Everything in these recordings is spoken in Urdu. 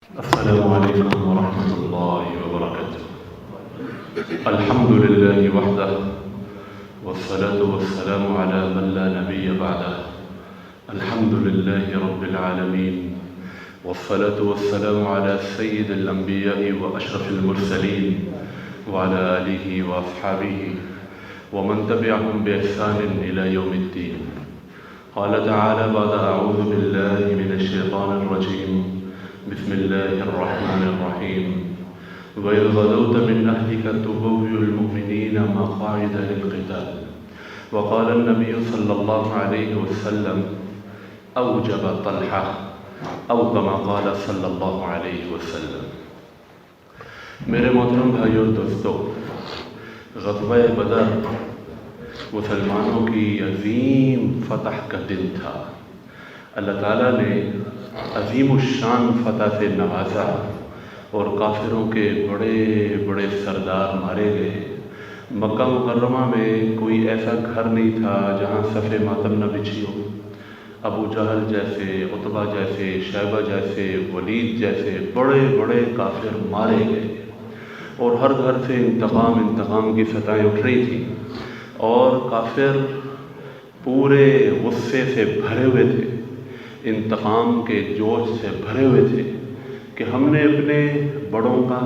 السلام عليكم ورحمة الله وبركاته. الحمد لله وحده، والصلاة والسلام على من لا نبي بعده. الحمد لله رب العالمين، والصلاة والسلام على سيد الأنبياء وأشرف المرسلين وعلى آله وأصحابه ومن تبعهم بإحسان إلى يوم الدين. قال تعالى بعد أعوذ بالله من الشيطان الرجيم، بسم الله الرحمن الرحيم. وإذ غدوت من أهلك تبوئ المؤمنين مقاعد للقتال. وقال النبي صلى الله عليه وسلم أوجب طلحة أو كما قال صلی اللہ علیہ وسلم. میرے محترم بھائیو اور دوستو، غزوہ بدر مسلمانوں کی عظیم فتح کا دن تھا. اللہ تعالیٰ نے عظیم الشان فتح سے نوازا اور کافروں کے بڑے بڑے سردار مارے گئے. مکہ مکرمہ میں کوئی ایسا گھر نہیں تھا جہاں صف ماتم نہ بچھی ہو. ابو جہل جیسے، عتبہ جیسے، شیبہ جیسے، ولید جیسے بڑے بڑے کافر مارے گئے، اور ہر گھر سے انتقام کی ستائیں اٹھ رہی تھیں، اور کافر پورے غصے سے بھرے ہوئے تھے، انتقام کے جوش سے بھرے ہوئے تھے کہ ہم نے اپنے بڑوں کا،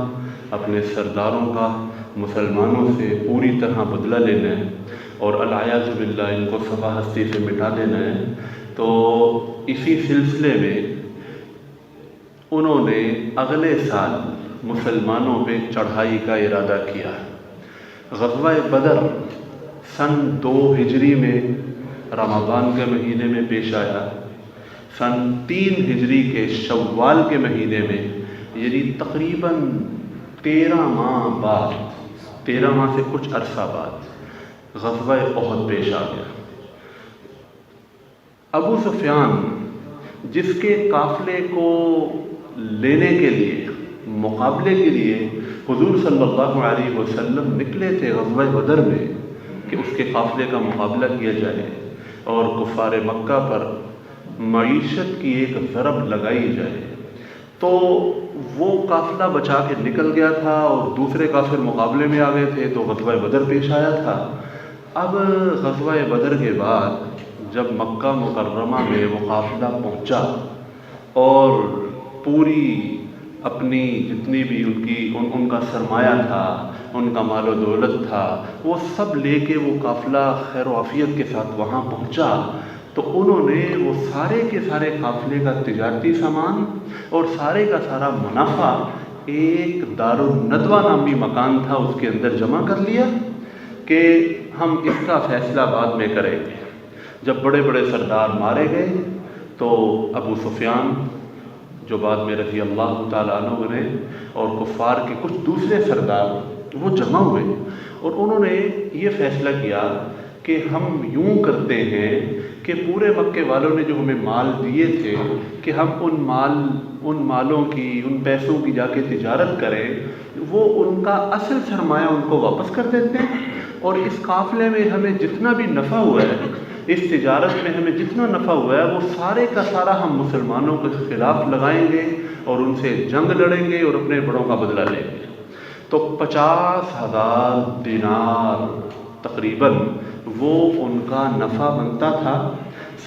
اپنے سرداروں کا مسلمانوں سے پوری طرح بدلہ لینا ہے اور العیاذ باللہ ان کو صفحہ ہستی سے مٹا دینا ہے. تو اسی سلسلے میں انہوں نے اگلے سال مسلمانوں پہ چڑھائی کا ارادہ کیا. غزوہ بدر سن 2 ہجری میں رمضان کے مہینے میں پیش آیا. سن 3 ہجری کے شوال کے مہینے میں، یعنی تقریباً 13 ماہ بعد، 13 ماہ سے کچھ عرصہ بعد غزوہ احد پیش آ گیا. ابو سفیان جس کے قافلے کو لینے کے لیے، مقابلے کے لیے حضور صلی اللہ علیہ وسلم نکلے تھے غزوہ بدر میں کہ اس کے قافلے کا مقابلہ کیا جائے اور کفار مکہ پر معیشت کی ایک ضرب لگائی جائے، تو وہ قافلہ بچا کے نکل گیا تھا اور دوسرے کافر مقابلے میں آ گئے تھے، تو غزوہ بدر پیش آیا تھا. اب غزوہ بدر کے بعد جب مکہ مکرمہ میں وہ قافلہ پہنچا اور پوری اپنی جتنی بھی ان کا سرمایہ تھا، ان کا مال و دولت تھا، وہ سب لے کے وہ قافلہ خیر و عافیت کے ساتھ وہاں پہنچا، تو انہوں نے وہ سارے کے سارے قافلے کا تجارتی سامان اور سارے کا سارا منافع ایک دارالندوہ نامی مکان تھا اس کے اندر جمع کر لیا کہ ہم اس کا فیصلہ بعد میں کریں گے. جب بڑے بڑے سردار مارے گئے تو ابو سفیان جو بعد میں رضی اللہ تعالیٰ عنہ بنے اور کفار کے کچھ دوسرے سردار وہ جمع ہوئے، اور انہوں نے یہ فیصلہ کیا کہ ہم یوں کرتے ہیں کہ پورے مکے والوں نے جو ہمیں مال دیے تھے کہ ہم ان مالوں کی، ان پیسوں کی جا کے تجارت کریں، وہ ان کا اصل سرمایہ ان کو واپس کر دیتے ہیں، اور اس قافلے میں ہمیں جتنا بھی نفع ہوا ہے، اس تجارت میں ہمیں جتنا نفع ہوا ہے، وہ سارے کا سارا ہم مسلمانوں کے خلاف لگائیں گے اور ان سے جنگ لڑیں گے اور اپنے بڑوں کا بدلہ لیں گے. تو 50,000 دینار تقریباً وہ ان کا نفع بنتا تھا.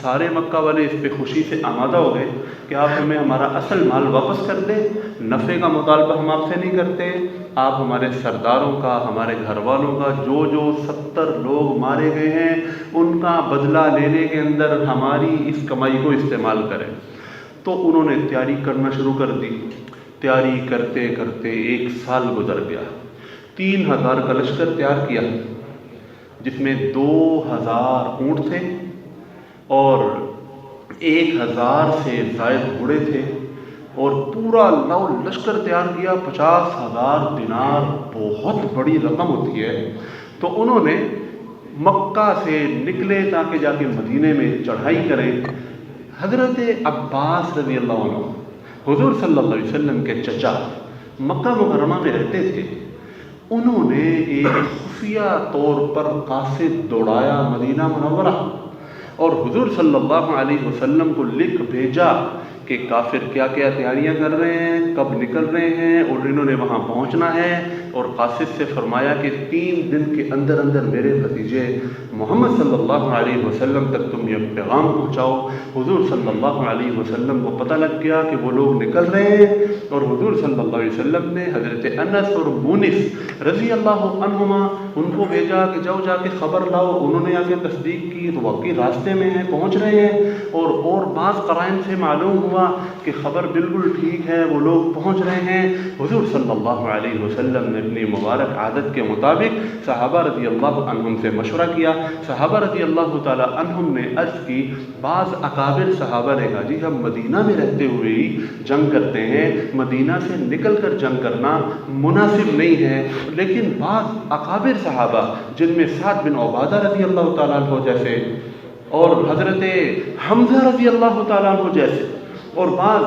سارے مکہ والے اس پہ خوشی سے آمادہ ہو گئے کہ آپ ہمیں ہمارا اصل مال واپس کر دیں، نفع کا مطالبہ ہم آپ سے نہیں کرتے، آپ ہمارے سرداروں کا، ہمارے گھر والوں کا، جو 70 لوگ مارے گئے ہیں ان کا بدلہ لینے کے اندر ہماری اس کمائی کو استعمال کریں. تو انہوں نے تیاری کرنا شروع کر دی. تیاری کرتے کرتے 1 سال گزر گیا. 3000 کا لشکر تیار کیا جس میں 2000 اونٹ تھے اور 1000 سے زائد گھوڑے تھے، اور پورا لشکر تیار کیا. 50,000 دینار بہت بڑی رقم ہوتی ہے. تو انہوں نے مکہ سے نکلے تاکہ جا کے مدینے میں چڑھائی کریں. حضرت عباس رضی اللہ عنہ حضور صلی اللہ علیہ وسلم کے چچا مکہ مکرمہ میں رہتے تھے. انہوں نے ایک خفیہ طور پر قاصد دوڑایا مدینہ منورہ اور حضور صلی اللہ علیہ وسلم کو لکھ بھیجا کہ کافر کیا کیا تیاریاں کر رہے ہیں، کب نکل رہے ہیں اور انہوں نے وہاں پہنچنا ہے، اور قاصد سے فرمایا کہ 3 دن کے اندر اندر میرے بھتیجے محمد صلی اللہ علیہ وسلم تک تم یہ پیغام پہنچاؤ۔ حضور صلی اللہ علیہ وسلم کو پتہ لگ گیا کہ وہ لوگ نکل رہے ہیں، اور حضور صلی اللہ علیہ وسلم نے حضرت انس اور مونس رضی اللہ عنہما ان کو بھیجا کہ جاؤ جا کے خبر لاؤ۔ انہوں نے آ کے تصدیق کی تو واقعی راستے میں ہیں، پہنچ رہے ہیں، اور بعض قرائن سے معلوم ہوا کہ خبر بالکل ٹھیک ہے، وہ لوگ پہنچ رہے ہیں۔ حضور صلی اللہ علیہ وسلم نے اپنی مبارک عادت کے مطابق صحابہ رضی اللہ عنہم سے مشورہ کیا۔ صحابہ رضی اللہ تعالی عنہم نے عرض کی، بعض اکابر صحابہ نے کہا جی ہم مدینہ میں رہتے ہوئے ہی جنگ کرتے ہیں، مدینہ سے نکل کر جنگ کرنا مناسب نہیں ہے، لیکن بعض اکابر صحابہ جن میں سعد بن عبادہ رضی اللہ تعالیٰ عنہ جیسے، اور حضرت حمزہ رضی اللہ تعالیٰ عنہ جیسے، اور بعض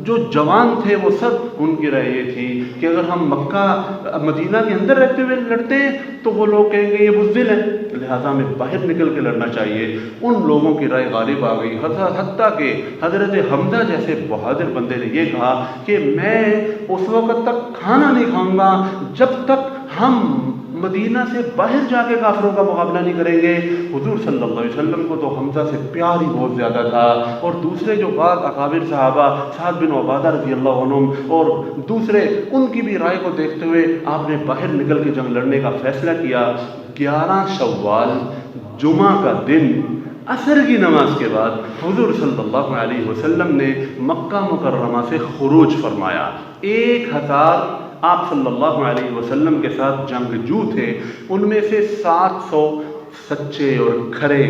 جو جوان تھے وہ سب، ان کی رائے یہ تھی کہ اگر ہم مکہ مدینہ کے اندر رہتے ہوئے لڑتے ہیں تو وہ لوگ کہیں گے یہ بزدل ہے، لہٰذا ہمیں باہر نکل کے لڑنا چاہیے۔ ان لوگوں کی رائے غالب آ گئی، حتیٰ کہ حضرت حمزہ جیسے بہادر بندے نے یہ کہا کہ میں اس وقت تک کھانا نہیں کھاؤں گا جب تک ہم مدینہ سے باہر جا کے کافروں کا مقابلہ نہیں کریں گے۔ حضور صلی اللہ علیہ وسلم کو تو حمزہ سے پیار ہی بہت زیادہ تھا، اور دوسرے جو بعض اکابر صحابہ سعد بن عبادہ رضی اللہ عنہم اور دوسرے، ان کی بھی رائے کو دیکھتے ہوئے آپ نے باہر نکل کے جنگ لڑنے کا فیصلہ کیا۔ 11 شوال جمعہ کا دن عصر کی نماز کے بعد حضور صلی اللہ علیہ وسلم نے مکہ مکرمہ سے خروج فرمایا۔ 1000 آپ صلی اللہ علیہ وسلم کے ساتھ جنگجو تھے، ان میں سے 700 سچے اور کھرے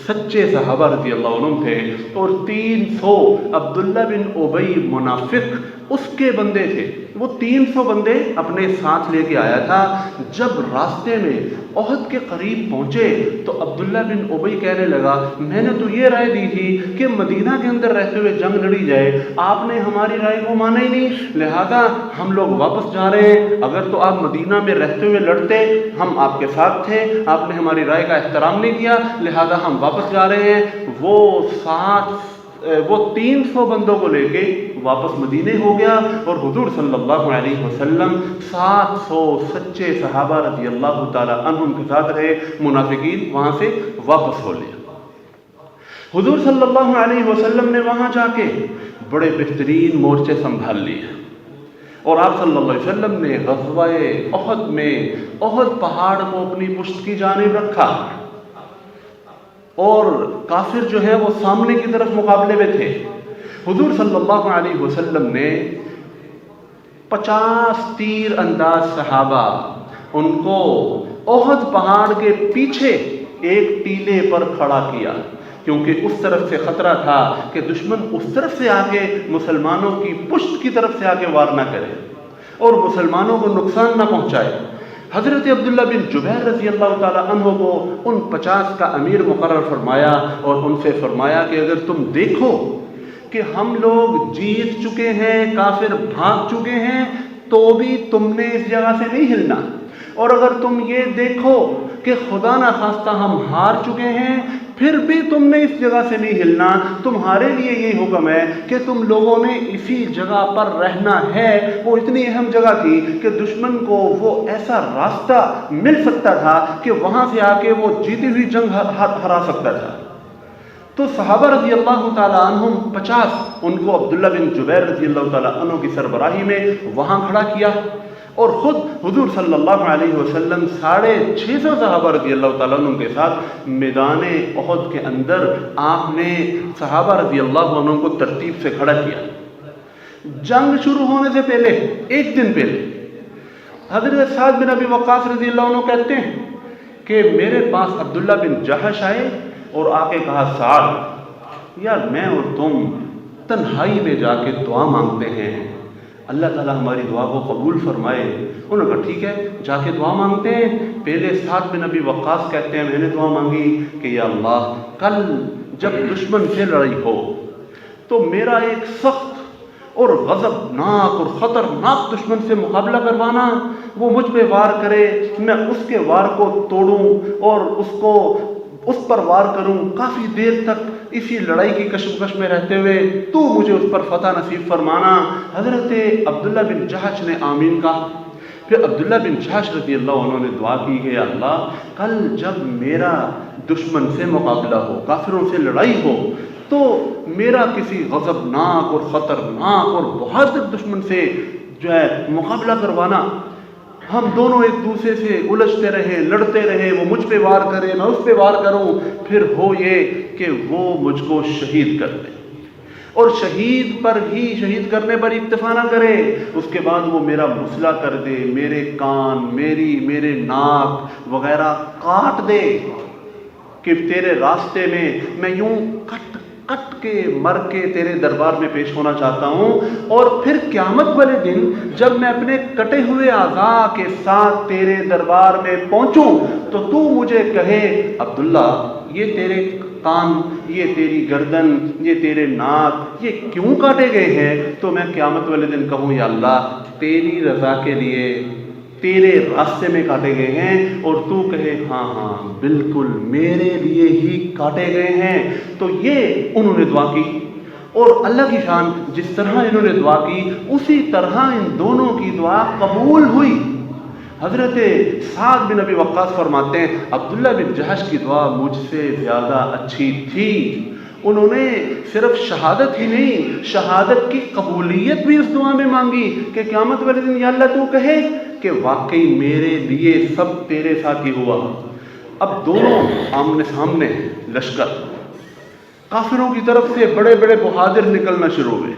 سچے صحابہ رضی اللہ عنہ تھے، اور 300 عبداللہ بن ابی منافق اس کے بندے تھے۔ وہ 300 بندے اپنے ساتھ لے کے آیا تھا۔ جب راستے میں احد کے قریب پہنچے تو عبداللہ بن ابی کہنے لگا میں نے تو یہ رائے دی تھی کہ مدینہ کے اندر رہتے ہوئے جنگ لڑی جائے، آپ نے ہماری رائے کو مانا ہی نہیں، لہذا ہم لوگ واپس جا رہے ہیں۔ اگر تو آپ مدینہ میں رہتے ہوئے لڑتے ہم آپ کے ساتھ تھے، آپ نے ہماری رائے کا احترام نہیں کیا، لہذا ہم واپس جا رہے ہیں۔ وہ 300 بندوں کو لے کے واپس مدینے ہو گیا، اور حضور صلی اللہ علیہ وسلم 700 سچے صحابہ رضی اللہ تعالی عنہم کے ساتھ رہے، منافقین وہاں سے واپس ہو لیا۔ حضور صلی اللہ علیہ وسلم نے وہاں جا کے بڑے بہترین مورچے سنبھال لیے، اور آپ صلی اللہ علیہ وسلم نے غزوہ احد میں احد پہاڑ کو اپنی پشت کی جانب رکھا، اور کافر جو ہے وہ سامنے کی طرف مقابلے میں تھے۔ حضور صلی اللہ علیہ وسلم نے 50 تیر انداز صحابہ ان کو احد پہاڑ کے پیچھے ایک ٹیلے پر کھڑا کیا، کیونکہ اس طرف سے خطرہ تھا کہ دشمن اس طرف سے آ کے مسلمانوں کی پشت کی طرف سے آ کے وار نہ کرے اور مسلمانوں کو نقصان نہ پہنچائے۔ حضرت عبداللہ بن جبیر رضی اللہ تعالی عنہ کو ان 50 کا امیر مقرر فرمایا، اور ان سے فرمایا کہ اگر تم دیکھو کہ ہم لوگ جیت چکے ہیں، کافر بھاگ چکے ہیں، تو بھی تم نے اس جگہ سے نہیں ہلنا، اور اگر تم یہ دیکھو کہ خدا نہ خواستہ ہم ہار چکے ہیں، پھر بھی تم نے اس جگہ سے نہیں ہلنا۔ تمہارے لیے یہ حکم ہے کہ تم لوگوں نے اسی جگہ پر رہنا ہے۔ وہ اتنی اہم جگہ تھی کہ دشمن کو وہ ایسا راستہ مل سکتا تھا کہ وہاں سے آ کے وہ جیتی ہوئی جنگ ہرا سکتا تھا۔ تو صحابہ رضی اللہ تعالیٰ عنہم 50 ان کو عبداللہ بن جبیر رضی اللہ تعالیٰ عنہ کی سربراہی میں وہاں کھڑا کیا، اور خود حضور صلی اللہ علیہ وسلم 650 صحابہ رضی اللہ تعالیٰ عنہ کے ساتھ میدان احد کے اندر آپ نے صحابہ رضی اللہ عنہ کو ترتیب سے کھڑا کیا۔ جنگ شروع ہونے سے پہلے ایک دن پہلے حضرت سعد بن ابی وقاص رضی اللہ عنہ کہتے ہیں کہ میرے پاس عبداللہ بن جہش آئے اور آ کے کہا سعد یار میں اور تم تنہائی میں جا کے دعا مانگتے ہیں، اللہ تعالیٰ ہماری دعا کو قبول فرمائے۔ انہوں نے کہا ٹھیک ہے جا کے دعا مانگتے ہیں۔ پہلے سعد بن ابی وقاص کہتے ہیں میں نے دعا مانگی کہ یا اللہ کل جب دشمن سے لڑائی ہو تو میرا ایک سخت اور غضبناک اور خطرناک دشمن سے مقابلہ کروانا، وہ مجھ پہ وار کرے، میں اس کے وار کو توڑوں اور اس کو اس پر وار کروں کافی دیر تک اسی لڑائی کی کشمکش میں رہتے ہوئے تو مجھے اس پر فتح نصیب فرمانا۔ حضرت عبداللہ بن جحش نے آمین کہا۔ پھر عبداللہ بن جحش رضی اللہ عنہ نے دعا کی کہ اللہ کل جب میرا دشمن سے مقابلہ ہو، کافروں سے لڑائی ہو، تو میرا کسی غضبناک اور خطرناک اور بہادر دشمن سے جو ہے مقابلہ کروانا، ہم دونوں ایک دوسرے سے الجھتے رہے، لڑتے رہے، وہ مجھ پہ وار کرے میں اس پہ وار کروں، پھر ہو یہ کہ وہ مجھ کو شہید کر دے، اور شہید کرنے پر اکتفا نہ کرے، اس کے بعد وہ میرا مسئلہ کر دے، میرے کان، میرے ناک وغیرہ کاٹ دے، کہ تیرے راستے میں یوں کٹ کے مر کے تیرے دربار میں پیش ہونا چاہتا ہوں، اور پھر قیامت والے دن جب میں اپنے کٹے ہوئے اعضاء کے ساتھ تیرے دربار میں پہنچوں تو مجھے کہے عبداللہ یہ تیرے کان، یہ تیری گردن، یہ تیرے ناک، یہ کیوں کاٹے گئے ہیں؟ تو میں قیامت والے دن کہوں یا اللہ تیری رضا کے لیے تیرے راستے میں کاٹے گئے ہیں، اور تو کہے ہاں بالکل میرے لیے ہی کاٹے گئے ہیں۔ تو یہ انہوں نے دعا کی، اور اللہ کی شان جس طرح انہوں نے دعا کی اسی طرح ان دونوں کی دعا قبول ہوئی۔ حضرت سعد بن ابی وقاص فرماتے ہیں عبداللہ بن جحش کی دعا مجھ سے زیادہ اچھی تھی، انہوں نے صرف شہادت ہی نہیں، شہادت کی قبولیت بھی اس دعا میں مانگی کہ قیامت والے دن یا اللہ تو کہے کہ واقعی میرے لیے سب تیرے ساتھ ہی ہوا۔ اب دونوں آمنے سامنے لشکر، کافروں کی طرف سے بڑے بڑے بہادر نکلنا شروع ہوئے،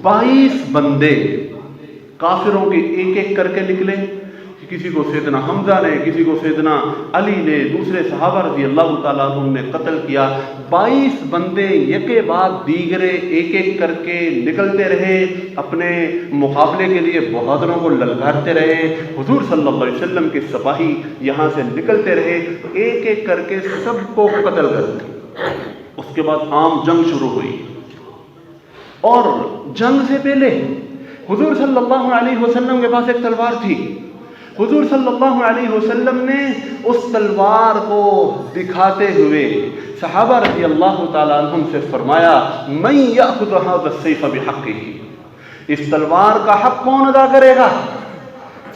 22 بندے کافروں کے ایک ایک کر کے نکلے، کسی کو سیدنا حمزہ نے، کسی کو سیدنا علی نے، دوسرے صحابہ رضی اللہ تعالیٰ عنہ نے قتل کیا۔ 22 بندے یکے بعد دیگرے ایک ایک کر کے نکلتے رہے، اپنے مقابلے کے لیے بہادروں کو للکارتے رہے۔ حضور صلی اللہ علیہ وسلم کے سپاہی یہاں سے نکلتے رہے، ایک ایک کر کے سب کو قتل کرتے۔ اس کے بعد عام جنگ شروع ہوئی، اور جنگ سے پہلے حضور صلی اللہ علیہ وسلم کے پاس ایک تلوار تھی۔ حضور صلی اللہ علیہ وسلم نے اس تلوار کو دکھاتے ہوئے صحابہ رضی اللہ تعالیٰ عنہم سے فرمایا من یأخذ هذا السیف بحقہ، اس تلوار کا حق کون ادا کرے گا؟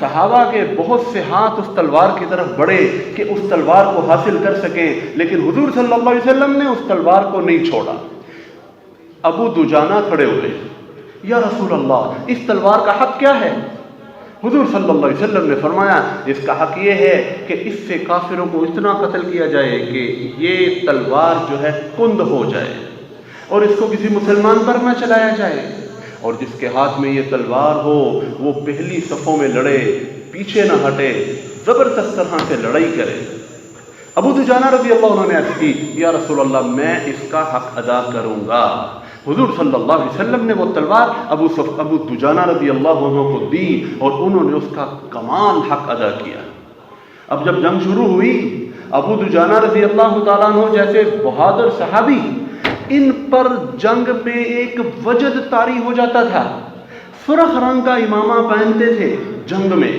صحابہ کے بہت سے ہاتھ اس تلوار کی طرف بڑھے کہ اس تلوار کو حاصل کر سکیں، لیکن حضور صلی اللہ علیہ وسلم نے اس تلوار کو نہیں چھوڑا۔ ابو دجانہ کھڑے ہوئے، یا رسول اللہ اس تلوار کا حق کیا ہے؟ حضور صلی اللہ علیہ وسلم نے فرمایا اس کا حق یہ ہے کہ اس سے کافروں کو اتنا قتل کیا جائے کہ یہ تلوار جو ہے کند ہو جائے، اور اس کو کسی مسلمان پر نہ چلایا جائے، اور جس کے ہاتھ میں یہ تلوار ہو وہ پہلی صفوں میں لڑے، پیچھے نہ ہٹے، زبردست طرح سے لڑائی کرے۔ ابو دجانہ رضی اللہ عنہ نے عرض کی یا رسول اللہ میں اس کا حق ادا کروں گا۔ حضور صلی اللہ علیہ وسلم نے وہ تلوار ابو دجانہ رضی اللہ عنہ کو دی، اور انہوں نے اس کا کمال حق ادا کیا۔ اب جب جنگ شروع ہوئی، ابو دجانہ رضی اللہ تعالیٰ عنہ جیسے بہادر صحابی، ان پر جنگ میں ایک وجد طاری ہو جاتا تھا، سرخ رنگ کا امامہ پہنتے تھے جنگ میں،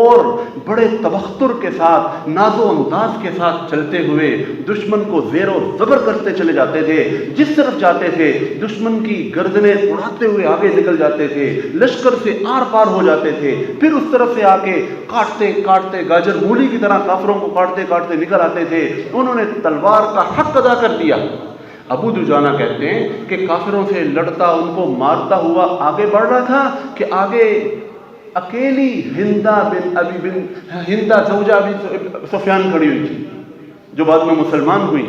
اور بڑے تبختر کے ساتھ، ناز و انداز کے ساتھ چلتے ہوئے دشمن کو زیر و زبر کرتے چلے جاتے تھے، جس طرف جاتے تھے دشمن کی گردنیں اڑاتے ہوئے آگے نکل جاتے تھے، لشکر سے آر پار ہو جاتے تھے، پھر اس طرف سے آ کے کاٹتے کاٹتے گاجر مولی کی طرح کافروں کو کاٹتے کاٹتے نکل آتے تھے۔ انہوں نے تلوار کا حق ادا کر دیا۔ ابو دجانہ کہتے ہیں کہ کافروں سے لڑتا، ان کو مارتا ہوا آگے بڑھ رہا تھا کہ آگے اکیلی ہندہ زوجہ ابی سفیان کھڑی ہوئی تھی، جو بعد میں مسلمان ہوئی،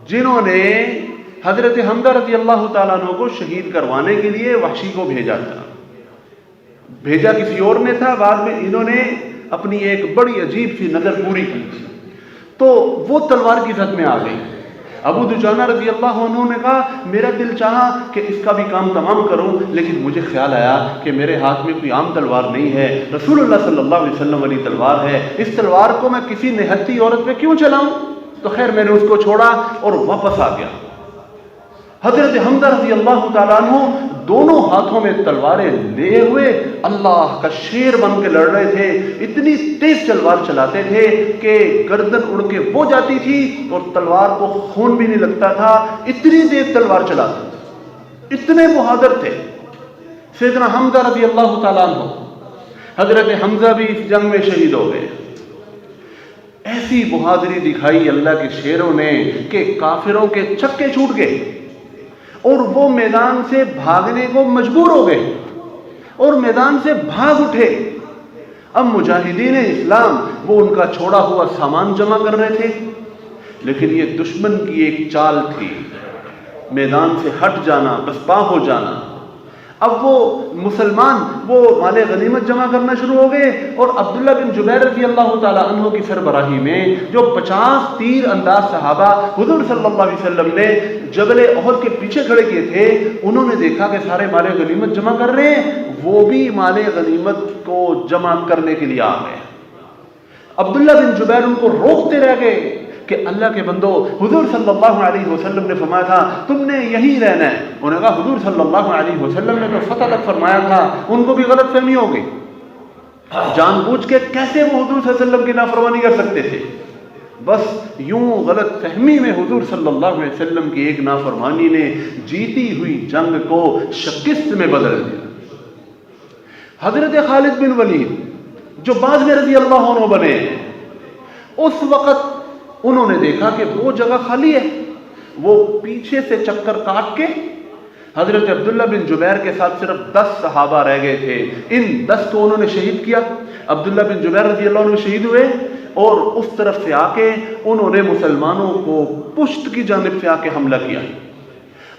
جنہوں نے حضرت حمزہ رضی اللہ تعالیٰ عنہ کو شہید کروانے کے لیے وحشی کو بھیجا تھا۔ بھیجا کسی اور نے تھا، بعد میں انہوں نے اپنی ایک بڑی عجیب سی نظر پوری کی تھی، تو وہ تلوار کی زد میں آ گئی۔ ابو دجانہ رضی اللہ عنہ نے کہا میرا دل چاہا کہ اس کا بھی کام تمام کروں، لیکن مجھے خیال آیا کہ میرے ہاتھ میں کوئی عام تلوار نہیں ہے، رسول اللہ صلی اللہ علیہ وسلم والی تلوار ہے، اس تلوار کو میں کسی نہتی عورت پہ کیوں چلاؤں؟ تو خیر میں نے اس کو چھوڑا اور واپس آ گیا۔ حضرت حمزہ رضی اللہ تعالیٰ عنہ دونوں ہاتھوں میں تلواریں لیے ہوئے اللہ کا شیر بن کے لڑ رہے تھے. اتنی تیز تلوار چلاتے تھے کہ گردن اڑ کے وہ جاتی تھی اور تلوار کو خون بھی نہیں لگتا تھا. اتنی تیز تلوار چلاتے تھے, اتنے بہادر تھے. سیدنا حمزہ رضی اللہ تعالیٰ عنہ, حضرت حمزہ بھی اس جنگ میں شہید ہو گئے. ایسی بہادری دکھائی اللہ کے شیروں نے کہ کافروں کے چکے چھوٹ گئے اور وہ میدان سے بھاگنے کو مجبور ہو گئے اور میدان سے بھاگ اٹھے. اب مجاہدین اسلام وہ ان کا چھوڑا ہوا سامان جمع کر رہے تھے, لیکن یہ دشمن کی ایک چال تھی, میدان سے ہٹ جانا, پسپا ہو جانا. اب وہ مسلمان وہ مال غنیمت جمع کرنا شروع ہو گئے اور عبداللہ بن جبیر رضی اللہ تعالیٰ عنہ کی سربراہی میں جو 50 تیر انداز صحابہ حضور صلی اللہ علیہ وسلم نے جبل احد کے پیچھے کھڑے کیے تھے, انہوں نے دیکھا کہ سارے مال غنیمت جمع کر رہے ہیں, وہ بھی مال غنیمت کو جمع کرنے کے لیے آ گئے. عبداللہ بن جبیر ان کو روکتے رہ گئے کہ اللہ کے بندو, حضور صلی اللہ علیہ وسلم نے فرمایا تھا تم نے یہی رہنا ہے. انہوں نے کہا حضور صلی اللہ علیہ وسلم نے تو فتح تک فرمایا تھا. ان کو بھی غلط فہمی ہو گئی. جان بوجھ کے کیسے وہ حضور صلی اللہ علیہ وسلم کی نافرمانی کر سکتے تھے؟ بس یوں غلط فہمی میں حضور صلی اللہ علیہ وسلم کی ایک نافرمانی نے جیتی ہوئی جنگ کو شکست میں بدل دیا. حضرت خالد بن ولید جو بعد میں رضی اللہ عنہ بنے, اس وقت انہوں نے دیکھا کہ وہ جگہ خالی ہے. وہ پیچھے سے چکر کاٹ کے حضرت عبداللہ بن جبیر کے ساتھ صرف 10 صحابہ رہ گئے تھے. ان 10 کو انہوں نے شہید کیا. عبداللہ بن جبیر رضی اللہ عنہ شہید ہوئے اور اس طرف سے آ کے انہوں نے مسلمانوں کو پشت کی جانب سے آ کے حملہ کیا.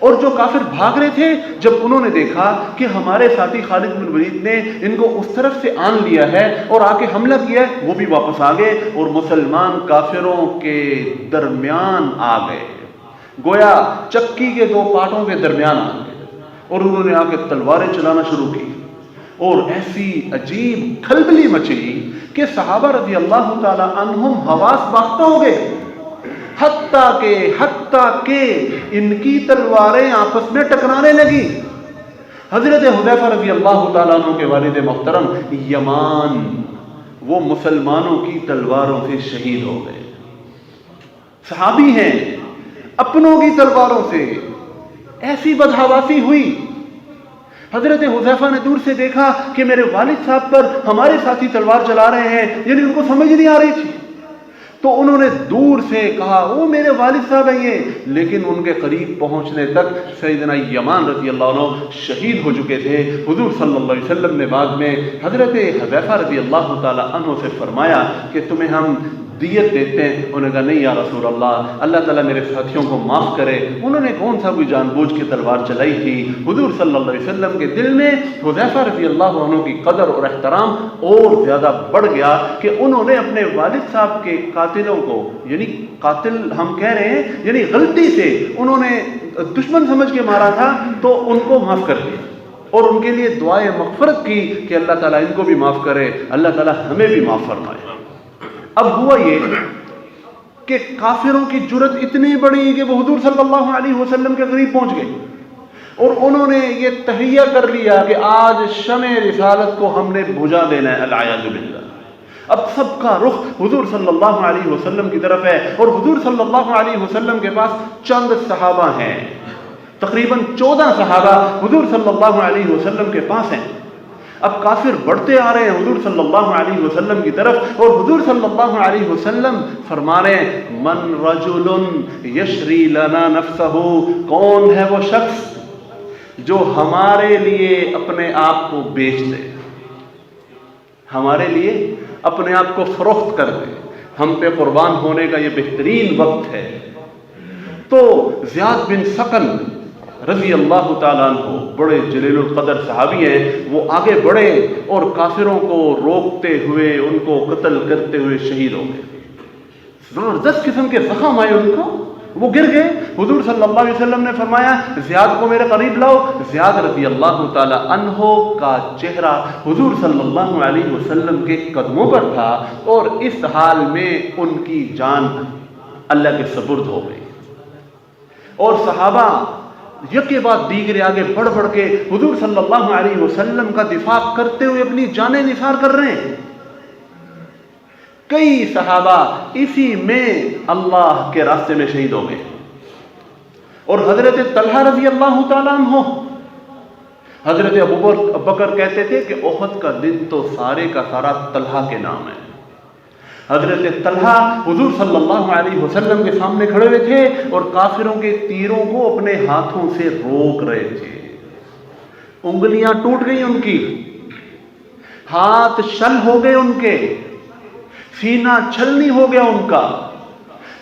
اور جو کافر بھاگ رہے تھے, جب انہوں نے دیکھا کہ ہمارے ساتھی خالد بن ولید نے ان کو اس طرف سے آن لیا ہے اور آ کے حملہ کیا ہے, وہ بھی واپس آ گئے اور مسلمان کافروں کے درمیان آ گئے, گویا چکی کے 2 پارٹوں کے درمیان آ گئے اور انہوں نے آ کے تلواریں چلانا شروع کی. اور ایسی عجیب کھلبلی مچی کہ صحابہ رضی اللہ تعالی عنہم حواس باختہ ہو گئے, حتیٰ کہ ان کی تلواریں آپس میں ٹکرانے لگی. حضرت حذیفہ رضی اللہ تعالیٰ عنہ کے والد محترم یمان وہ مسلمانوں کی تلواروں سے شہید ہو گئے. صحابی ہیں, اپنوں کی تلواروں سے ایسی بدحواسی ہوئی. حضرت حذیفہ نے دور سے دیکھا کہ میرے والد صاحب پر ہمارے ساتھی تلوار چلا رہے ہیں, یعنی ان کو سمجھ نہیں آ رہی تھی. تو انہوں نے دور سے کہا وہ میرے والد صاحب ہیں یہ, لیکن ان کے قریب پہنچنے تک سیدنا یمان رضی اللہ عنہ شہید ہو چکے تھے. حضور صلی اللہ علیہ وسلم نے بعد میں حضرت حذیفہ رضی اللہ تعالی عنہ سے فرمایا کہ تمہیں ہم دیت دیتے ہیں. انہوں نے کہا نہیں یا رسول اللہ, اللہ تعالیٰ میرے ساتھیوں کو معاف کرے, انہوں نے کون سا کوئی جان بوجھ کے تلوار چلائی تھی. حضور صلی اللہ علیہ وسلم کے دل میں حذیفہ رضی اللہ عنہ کی قدر اور احترام اور زیادہ بڑھ گیا کہ انہوں نے اپنے والد صاحب کے قاتلوں کو, یعنی قاتل ہم کہہ رہے ہیں, یعنی غلطی سے انہوں نے دشمن سمجھ کے مارا تھا تو ان کو معاف کر دیا اور ان کے لیے دعائے مغفرت کی کہ اللہ تعالیٰ ان کو بھی معاف کرے, اللہ تعالیٰ ہمیں بھی معاف فرمائے. اب ہوا یہ کہ کافروں کی جرت اتنی بڑی کہ وہ حضور صلی اللہ علیہ وسلم کے قریب پہنچ گئے اور انہوں نے یہ تہیہ کر لیا کہ آج شمع رسالت کو ہم نے بجھا دینا ہے, العیاذ باللہ. اب سب کا رخ حضور صلی اللہ علیہ وسلم کی طرف ہے اور حضور صلی اللہ علیہ وسلم کے پاس چند صحابہ ہیں, تقریباً 14 صحابہ حضور صلی اللہ علیہ وسلم کے پاس ہیں. اب کافر بڑھتے آ رہے ہیں حضور صلی اللہ علیہ وسلم کی طرف اور حضور صلی اللہ علیہ وسلم فرما رہے ہیں من رجل یشری لنا نفسہ, کون ہے وہ شخص جو ہمارے لیے اپنے آپ کو بیچ دے, ہمارے لیے اپنے آپ کو فروخت کر دے, ہم پہ قربان ہونے کا یہ بہترین وقت ہے. تو زیاد بن سکن رضی اللہ تعالیٰ عنہ بڑے جلیل القدر صحابی ہیں, وہ آگے بڑھے اور کافروں کو روکتے ہوئے ان کو قتل کرتے ہوئے شہید ہو گئے. زبردست قسم کے زخم آئے ان کو, وہ گر گئے. حضور صلی اللہ علیہ وسلم نے فرمایا زیاد کو میرے قریب لاؤ. زیاد رضی اللہ تعالیٰ عنہ کا چہرہ حضور صلی اللہ علیہ وسلم کے قدموں پر تھا اور اس حال میں ان کی جان اللہ کے سپرد ہو گئی. اور صحابہ یکے بعد دیگرے آگے بڑھ بڑھ کے حضور صلی اللہ علیہ وسلم کا دفاع کرتے ہوئے اپنی جانیں نثار کر رہے ہیں. کئی صحابہ اسی میں اللہ کے راستے میں شہید ہو گئے. اور حضرت طلحہ رضی اللہ تعالیٰ عنہ، حضرت ابو بکر کہتے تھے کہ احد کا دن تو سارے کا سارا طلحہ کے نام ہے. حضرت طلحہ حضور صلی اللہ علیہ وسلم کے سامنے کھڑے ہوئے تھے اور کافروں کے تیروں کو اپنے ہاتھوں سے روک رہے تھے. انگلیاں ٹوٹ گئی ان کی، ہاتھ شل ہو گئے ان کے، سینہ چھلنی ہو گیا ان کا.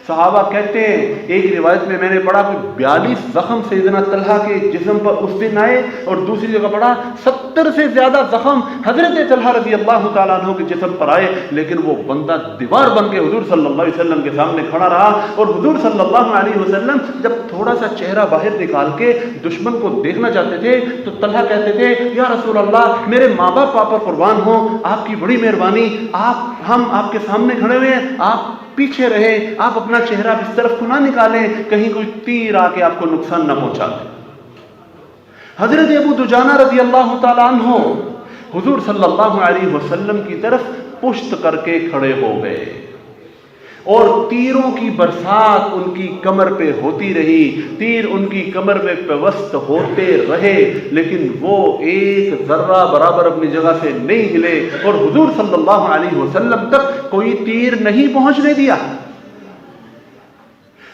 صحابہ کہتے ہیں، ایک روایت میں نے پڑھا کہ 42 زخم سیدنا طلحہ کے جسم پر اس دن آئے، اور دوسری جگہ پڑھا 70 سے زیادہ زخم حضرت طلحہ رضی اللہ تعالیٰ عنہ کے جسم پر آئے. لیکن وہ بندہ دیوار بن کے حضور صلی اللہ علیہ وسلم کے سامنے کھڑا رہا. اور حضور صلی اللہ علیہ وسلم جب تھوڑا سا چہرہ باہر نکال کے دشمن کو دیکھنا چاہتے تھے تو طلحہ کہتے تھے، یا رسول اللہ، میرے ماں باپ آپ پر قربان ہوں، آپ کی بڑی مہربانی، ہم آپ کے سامنے کھڑے ہوئے ہیں، آپ پیچھے رہے، آپ اپنا چہرہ اس طرف کو نہ نکالیں، کہیں کوئی تیر آ کے آپ کو نقصان نہ پہنچا دے. حضرت ابو دجانہ رضی اللہ تعالیٰ عنہ حضور صلی اللہ علیہ وسلم کی طرف پشت کر کے کھڑے ہو گئے، اور تیروں کی برسات ان کی کمر پہ ہوتی رہی، تیر ان کی کمر میں پیوست ہوتے رہے، لیکن وہ ایک ذرہ برابر اپنی جگہ سے نہیں ہلے، اور حضور صلی اللہ علیہ وسلم تک کوئی تیر نہیں پہنچنے دیا.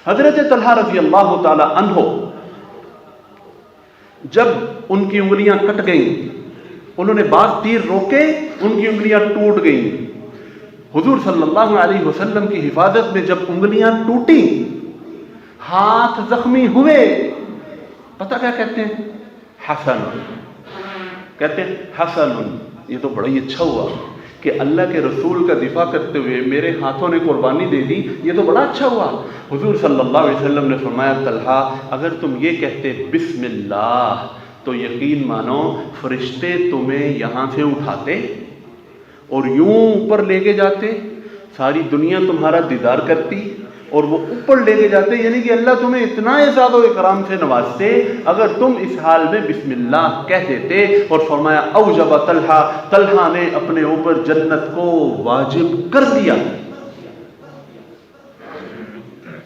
حضرت طلحہ رضی اللہ تعالی عنہ جب ان کی انگلیاں کٹ گئیں، انہوں نے بعض تیر روکے، ان کی انگلیاں ٹوٹ گئیں. حضور صلی اللہ علیہ وسلم کی حفاظت میں جب انگلیاں ٹوٹی، ہاتھ زخمی ہوئے، پتہ کیا کہتے ہیں؟ حسن. کہتے ہیں حسن، یہ تو بڑا ہی اچھا ہوا کہ اللہ کے رسول کا دفاع کرتے ہوئے میرے ہاتھوں نے قربانی دے دی، یہ تو بڑا اچھا ہوا. حضور صلی اللہ علیہ وسلم نے فرمایا، طلحہ اگر تم یہ کہتے بسم اللہ تو یقین مانو فرشتے تمہیں یہاں سے اٹھاتے اور یوں اوپر لے کے جاتے، ساری دنیا تمہارا دیدار کرتی اور وہ اوپر لے کے جاتے. یعنی کہ اللہ تمہیں اتنا اعزاز و اکرام سے نوازتے اگر تم اس حال میں بسم اللہ کہہ دیتے. اور فرمایا اوجب طلحہ، طلحہ نے اپنے اوپر جنت کو واجب کر دیا.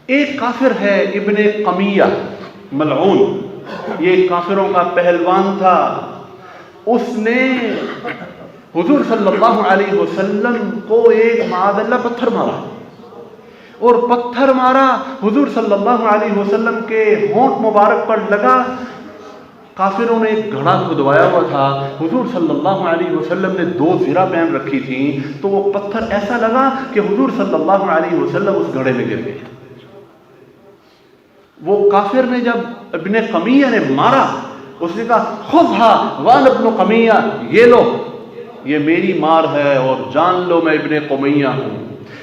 ایک کافر ہے ابن قمیہ ملعون، یہ کافروں کا پہلوان تھا. اس نے حضور صلی اللہ علیہ وسلم کو ایک معاذ اللہ پتھر مارا، اور پتھر مارا حضور صلی اللہ علیہ وسلم کے ہونٹ مبارک پر لگا. کافروں نے ایک گھڑا کھدوایا ہوا تھا، حضور صلی اللہ علیہ وسلم نے 2 زرہ پہن رکھی تھی، تو وہ پتھر ایسا لگا کہ حضور صلی اللہ علیہ وسلم اس گھڑے میں گر گئے. وہ کافر نے جب ابن قمیہ نے مارا، اس نے کہا خذھا وان ابن قمیہ، یہ لو، یہ میری مار ہے اور جان لو میں ابن قمیہ ہوں.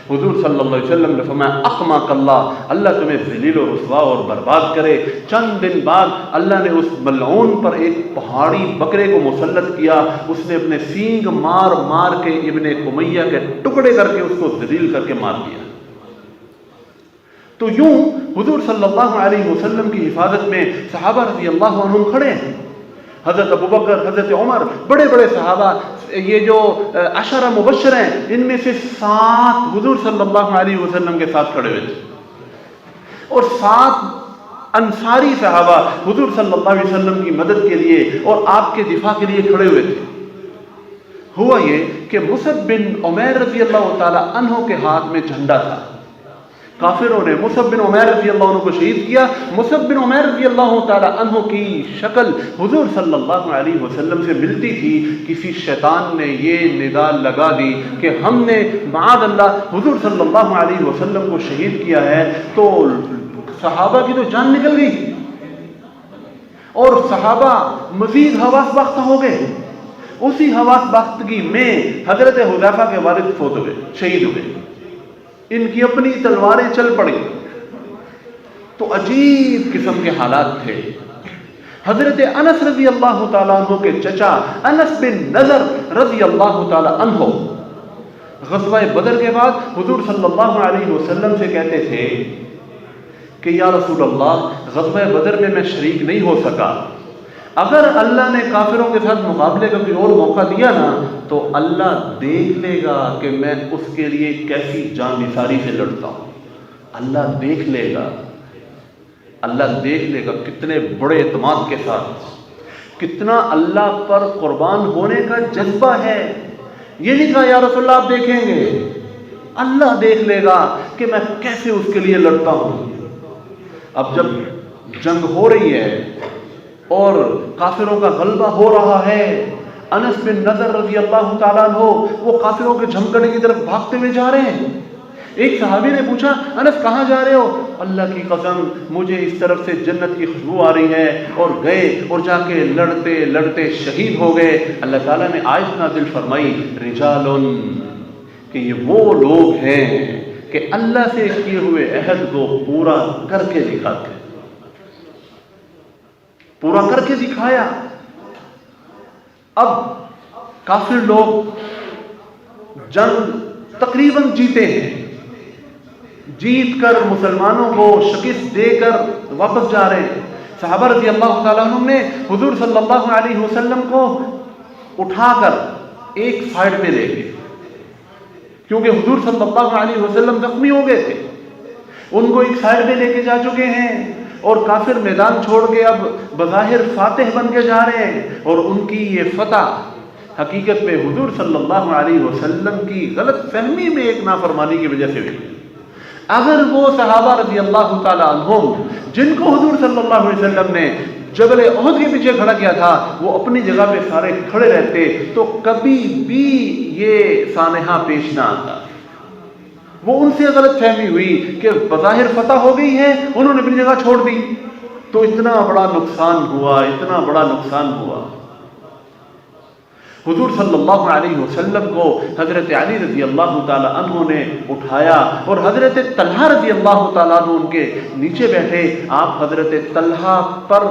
حضور صلی اللہ علیہ وسلم نے فرمایا اقماک اللہ، اللہ تمہیں ذلیل و رسوا اور برباد کرے. چند دن بعد اللہ نے اس ملعون پر ایک پہاڑی بکرے کو مسلط کیا، اس نے اپنے سینگ مار مار کے ابن قمیہ کے ٹکڑے کر کے اس کو ذلیل کر کے مار دیا. تو یوں حضور صلی اللہ علیہ وسلم کی حفاظت میں صحابہ رضی اللہ عنہم کھڑے ہیں. حضرت ابوبکر، حضرت عمر، بڑے بڑے صحابہ، یہ جو عشرہ مبشر ہیں ان میں سے 7 حضور صلی اللہ علیہ وسلم کے ساتھ کھڑے ہوئے تھے، اور 7 انصاری صحابہ حضور صلی اللہ علیہ وسلم کی مدد کے لیے اور آپ کے دفاع کے لیے کھڑے ہوئے تھے. ہوا یہ کہ مصعب بن عمیر رضی اللہ تعالی عنہ کے ہاتھ میں جھنڈا تھا. کافروں نے مصعب بن عمیر رضی اللہ عنہ کو شہید کیا. مصعب بن عمیر رضی اللہ تعالی عنہ کی شکل حضور صلی اللہ علیہ وسلم سے ملتی تھی. کسی شیطان نے یہ ندا لگا دی کہ ہم نے معاذ اللہ حضور صلی اللہ علیہ وسلم کو شہید کیا ہے، تو صحابہ کی تو جان نکل گئی اور صحابہ مزید حواس باختہ ہو گئے. اسی حواس باختگی میں حضرت حذیفہ کے والد فوت ہوئے، شہید ہوئے، ان کی اپنی تلواریں چل پڑی. تو عجیب قسم کے حالات تھے. حضرت انس رضی اللہ تعالیٰ عنہ کے چچا انس بن نضر رضی اللہ تعالیٰ عنہ غزوہ بدر کے بعد حضور صلی اللہ علیہ وسلم سے کہتے تھے کہ یا رسول اللہ غزوہ بدر میں شریک نہیں ہو سکا، اگر اللہ نے کافروں کے ساتھ مقابلے کا کوئی اور موقع دیا نا تو اللہ دیکھ لے گا کہ میں اس کے لیے کیسی جان نثاری سے لڑتا ہوں۔ اللہ دیکھ لے گا، اللہ دیکھ لے گا کتنے بڑے اعتماد کے ساتھ، کتنا اللہ پر قربان ہونے کا جذبہ ہے۔ یہ نہیں کہا یا رسول اللہ آپ دیکھیں گے، اللہ دیکھ لے گا کہ میں کیسے اس کے لیے لڑتا ہوں۔ اب جب جنگ ہو رہی ہے اور کافروں کا غلبہ ہو رہا ہے، انس بن نضر رضی اللہ تعالیٰ عنہ وہ کافروں کے جھمکنے کی طرف بھاگتے ہوئے جا رہے ہیں۔ ایک صحابی نے پوچھا انس کہاں جا رہے ہو؟ اللہ کی قسم مجھے اس طرف سے جنت کی خوشبو آ رہی ہے، اور گئے اور جا کے لڑتے لڑتے شہید ہو گئے۔ اللہ تعالیٰ نے آیت نازل فرمائی رجال، کہ یہ وہ لوگ ہیں کہ اللہ سے کیے ہوئے عہد کو پورا کر کے دکھاتے، پورا کر کے دکھایا۔ اب کافر لوگ جنگ تقریباً جیتے ہیں، جیت کر مسلمانوں کو شکست دے کر واپس جا رہے ہیں۔ صحابہ رضی اللہ تعالیٰ عنہ نے حضور صلی اللہ علیہ وسلم کو اٹھا کر ایک سائڈ میں لے گئے، کیونکہ حضور صلی اللہ علیہ وسلم زخمی ہو گئے تھے، ان کو ایک سائڈ میں لے کے جا چکے ہیں، اور کافر میدان چھوڑ کے اب بظاہر فاتح بن کے جا رہے ہیں، اور ان کی یہ فتح حقیقت میں حضور صلی اللہ علیہ وسلم کی غلط فہمی میں ایک نافرمانی کی وجہ سے ہوئی۔ اگر وہ صحابہ رضی اللہ تعالیٰ عنہم جن کو حضور صلی اللہ علیہ وسلم نے جبل احد کے پیچھے کھڑا کیا تھا وہ اپنی جگہ پہ سارے کھڑے رہتے تو کبھی بھی یہ سانحہ پیش نہ آتا۔ وہ ان سے غلط فہمی ہوئی کہ بظاہر فتح ہو گئی ہے، انہوں نے اپنی جگہ چھوڑ دی، تو اتنا بڑا نقصان ہوا، اتنا بڑا نقصان ہوا۔ حضور صلی اللہ علیہ وسلم کو حضرت علی رضی اللہ تعالیٰ عنہ نے اٹھایا، اور حضرت طلحہ رضی اللہ تعالیٰ عنہ ان کے نیچے بیٹھے۔ آپ حضرت طلحہ پر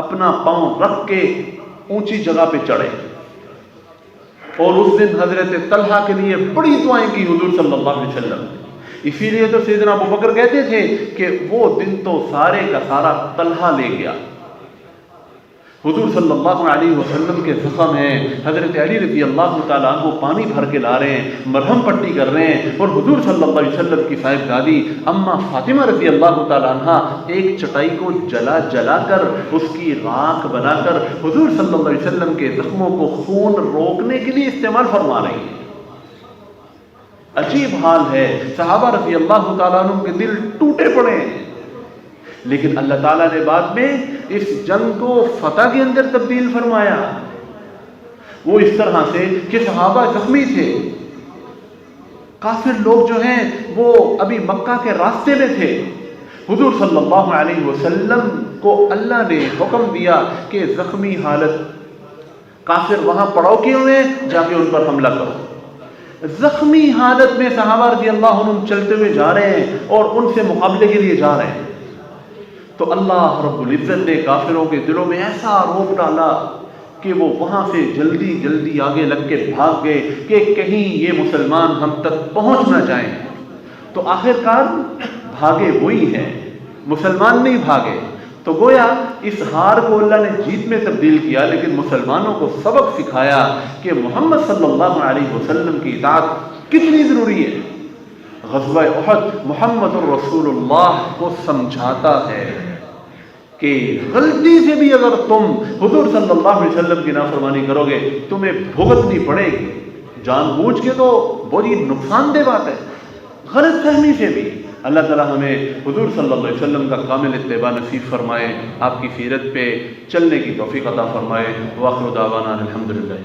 اپنا پاؤں رکھ کے اونچی جگہ پہ چڑھے، اور اس دن حضرت طلحہ کے لیے بڑی دعائیں کی حضور صلی اللہ علیہ وسلم۔ اسی لیے تو سیدنا ابو بکر کہتے تھے کہ وہ دن تو سارے کا سارا طلحہ لے گیا۔ حضور صلی اللہ علیہ وسلم کے زخم ہیں، حضرت علی رضی اللہ تعالیٰ عنہ پانی بھر کے لا رہے ہیں، مرہم پٹی کر رہے ہیں، اور حضور صلی اللہ علیہ وسلم کی صاحبزادی اما فاطمہ رضی اللہ تعالیٰ عنہ ایک چٹائی کو جلا کر اس کی راکھ بنا کر حضور صلی اللہ علیہ وسلم کے زخموں کو خون روکنے کے لیے استعمال فرما رہی ہیں۔ عجیب حال ہے، صحابہ رضی اللہ تعالیٰ عنہ کے دل ٹوٹے پڑے ہیں، لیکن اللہ تعالیٰ نے بعد میں اس جنگ کو فتح کے اندر تبدیل فرمایا۔ وہ اس طرح سے کہ صحابہ زخمی تھے، کافر لوگ جو ہیں وہ ابھی مکہ کے راستے میں تھے۔ حضور صلی اللہ علیہ وسلم کو اللہ نے حکم دیا کہ زخمی حالت کافر وہاں پڑاؤ کیے ہوئے جا کے ان پر حملہ کرو۔ زخمی حالت میں صحابہ رضی اللہ عنہ چلتے ہوئے جا رہے ہیں اور ان سے مقابلے کے لیے جا رہے ہیں، تو اللہ رب العزت نے کافروں کے دلوں میں ایسا روپ ڈالا کہ وہ وہاں سے جلدی جلدی آگے لگ کے بھاگ گئے کہ کہیں یہ مسلمان ہم تک پہنچ نہ جائیں۔ تو آخر کار بھاگے وہی ہیں، مسلمان نہیں بھاگے۔ تو گویا اس ہار کو اللہ نے جیت میں تبدیل کیا، لیکن مسلمانوں کو سبق سکھایا کہ محمد صلی اللہ علیہ وسلم کی اطاعت کتنی ضروری ہے۔ غزوہ احد محمد الرسول اللہ کو سمجھاتا ہے کہ غلطی سے بھی اگر تم حضور صلی اللہ علیہ وسلم کی نافرمانی کرو گے تمہیں بھگتنی پڑے گی، جان بوجھ کے تو بڑی نقصان دہ بات ہے، غلط فہمی سے بھی۔ اللہ تعالیٰ ہمیں حضور صلی اللہ علیہ وسلم کا کامل اتباع نصیب فرمائے، آپ کی سیرت پہ چلنے کی توفیق عطا فرمائے۔ وآخر دعوانا الحمدللہ۔